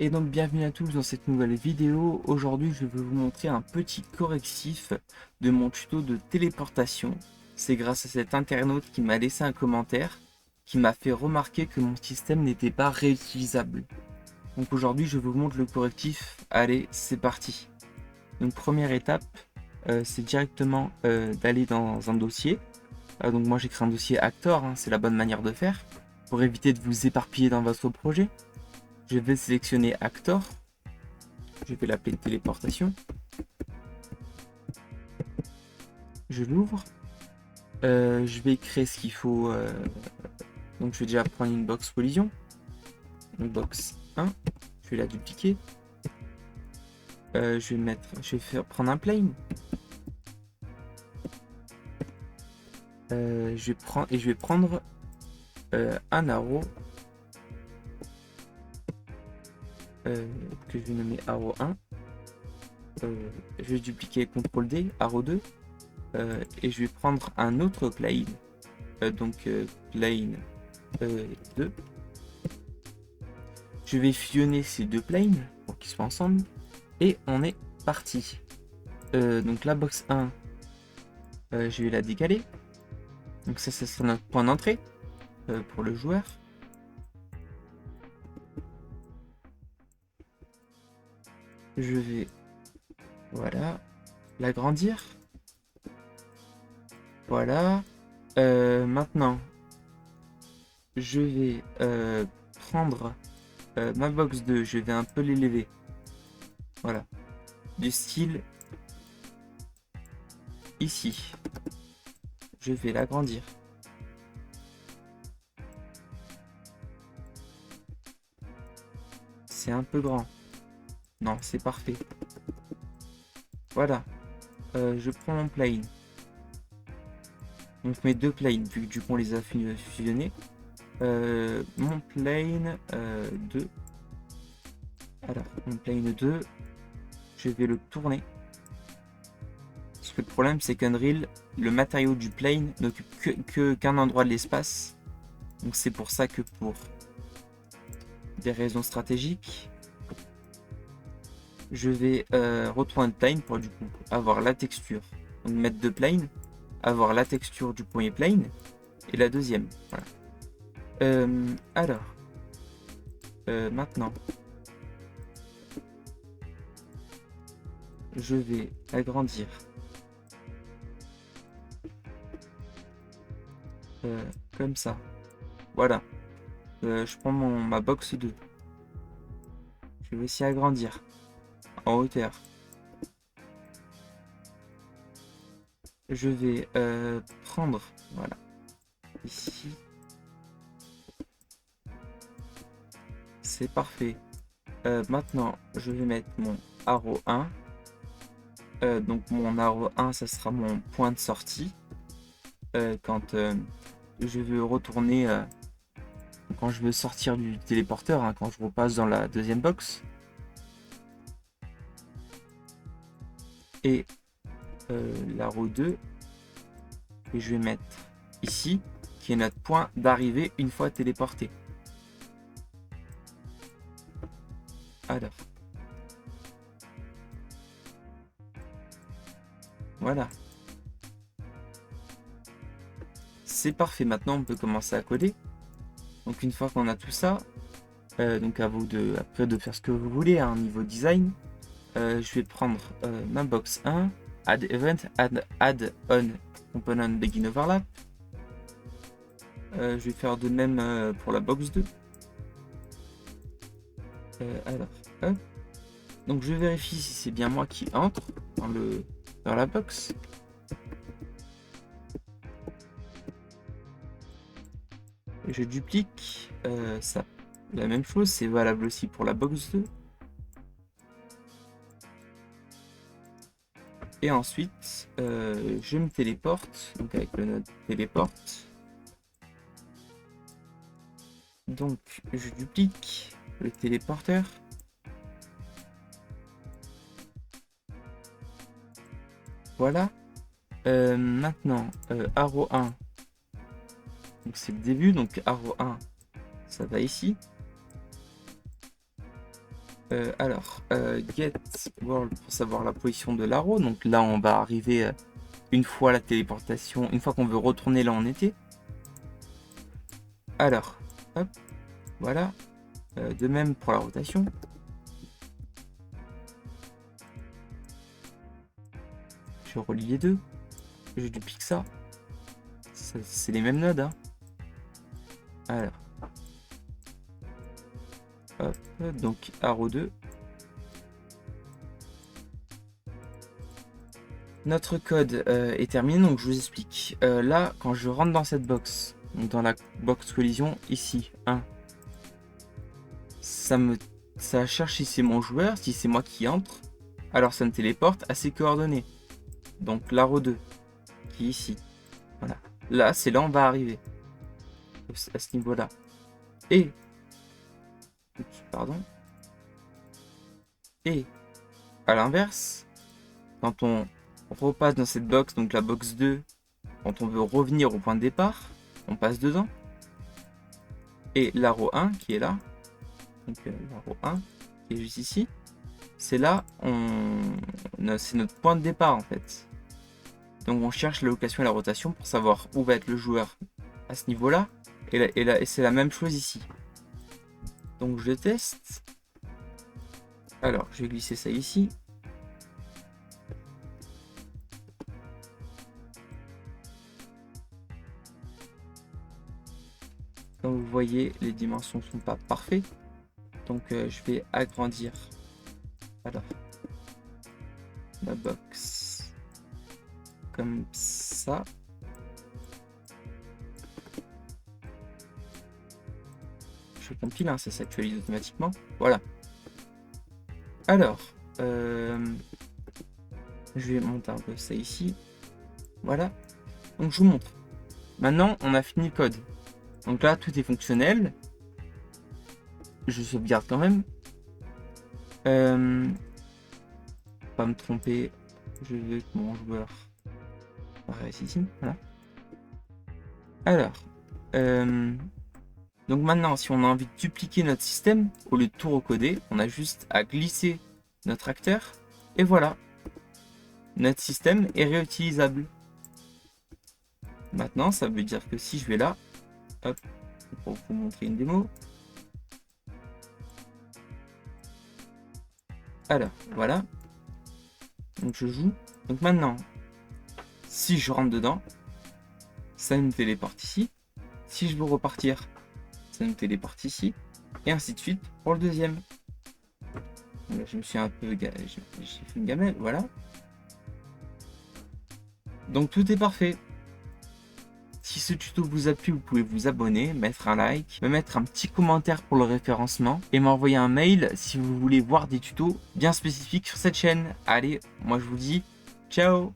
Et donc bienvenue à tous dans cette nouvelle vidéo. Aujourd'hui je vais vous montrer un petit correctif de mon tuto de téléportation. C'est grâce à cet internaute qui m'a laissé un commentaire qui m'a fait remarquer que mon système n'était pas réutilisable. Donc aujourd'hui je vous montre le correctif. Allez, c'est parti. Donc première étape, c'est directement d'aller dans un dossier. Donc moi j'ai créé un dossier Actor, hein, c'est la bonne manière de faire pour éviter de vous éparpiller dans votre projet. Je vais sélectionner Actor. Je vais l'appeler téléportation. Je l'ouvre. Je vais créer ce qu'il faut. Donc je vais déjà prendre une box collision. Une box 1. Je vais la dupliquer. Je vais prendre un plane. Je vais prendre un arrow que je vais nommer arrow 1. Je vais dupliquer CTRL D, arrow 2. Et je vais prendre un autre plane. Plane 2. Je vais fusionner ces deux planes pour qu'ils soient ensemble. Et on est parti. Donc la box 1, je vais la décaler. Donc ça sera notre point d'entrée pour le joueur. Je vais, voilà, l'agrandir. Voilà. Maintenant, je vais prendre ma box 2, je vais un peu l'élever. Voilà. Du style ici. Je vais l'agrandir. C'est un peu grand. Non, c'est parfait. Voilà. Je prends mon plane. Donc mes deux planes, vu que du coup on les a fusionnés. Mon plane 2. Alors, mon plane 2, je vais le tourner. Parce que le problème, c'est qu'Unreal, le matériau du plane n'occupe qu'un endroit de l'espace. Donc c'est pour ça que pour des raisons stratégiques, je vais retourner le plane pour du coup avoir la texture. Donc mettre deux planes, avoir la texture du premier plane et la deuxième. Voilà. Maintenant, je vais agrandir comme ça. Voilà. Je prends ma box 2. Je vais aussi agrandir en hauteur. Je vais prendre, voilà, ici. C'est parfait. Maintenant, je vais mettre mon arrow 1. Donc mon arrow 1, ça sera mon point de sortie. Quand je veux retourner, quand je veux sortir du téléporteur, hein, quand je repasse dans la deuxième box. Et l'arrow 2, et je vais mettre ici, qui est notre point d'arrivée une fois téléporté. Alors. Voilà. C'est parfait, maintenant on peut commencer à coder. Donc une fois qu'on a tout ça, donc à vous après de faire ce que vous voulez, hein, niveau design. Je vais prendre ma box 1, add event, add on component begin overlap. Je vais faire de même pour la box 2. Alors, hop. Donc je vérifie si c'est bien moi qui entre dans la box. Je duplique ça. La même chose, c'est valable aussi pour la box 2. Et ensuite, je me téléporte, donc avec le node téléporte. Donc, je duplique le téléporteur. Voilà. Maintenant, arrow 1. Donc c'est le début, donc arrow 1, ça va ici. Get world pour savoir la position de l'arrow. Donc là, on va arriver une fois la téléportation, une fois qu'on veut retourner là où on était. Alors, hop, voilà. De même pour la rotation. Je relie les deux. Je duplique ça. C'est les mêmes nodes, hein. Alors. Hop, donc arrow 2. Notre code est terminé, donc je vous explique. Là, quand je rentre dans cette box, donc dans la box collision, ici, 1, ça cherche si c'est mon joueur, si c'est moi qui entre, alors ça me téléporte à ses coordonnées. Donc l'arrow 2, qui est ici. Voilà. Là, c'est là où on va arriver. À ce niveau-là. Et... Pardon. Et, à l'inverse, quand on repasse dans cette box, donc la box 2, quand on veut revenir au point de départ, on passe dedans. Et l'arrow 1 qui est là, donc l'arrow 1 qui est juste ici, c'est là, c'est notre point de départ en fait. Donc on cherche la location et la rotation pour savoir où va être le joueur à ce niveau-là. Et c'est la même chose ici. Donc je teste. Alors je vais glisser ça ici. Comme vous voyez, les dimensions sont pas parfaites. Donc je vais agrandir. Alors, la box comme ça. Je compile, hein, ça s'actualise automatiquement. Voilà. Alors, je vais monter un peu ça ici. Voilà. Donc je vous montre. Maintenant, on a fini le code. Donc là, tout est fonctionnel. Je sauvegarde quand même. Pas me tromper. Je veux que mon joueur apparaisse ici. Voilà. Alors, donc maintenant, si on a envie de dupliquer notre système, au lieu de tout recoder, on a juste à glisser notre acteur. Et voilà. Notre système est réutilisable. Maintenant, ça veut dire que si je vais là, hop, pour vous montrer une démo. Alors, voilà. Donc je joue. Donc maintenant, si je rentre dedans, ça me téléporte ici. Si je veux repartir, ça me téléporte ici. Et ainsi de suite pour le deuxième. Là, je me suis un peu... J'ai fait une gamelle, voilà. Donc tout est parfait. Si ce tuto vous a plu, vous pouvez vous abonner, mettre un like, me mettre un petit commentaire pour le référencement et m'envoyer un mail si vous voulez voir des tutos bien spécifiques sur cette chaîne. Allez, moi je vous dis ciao!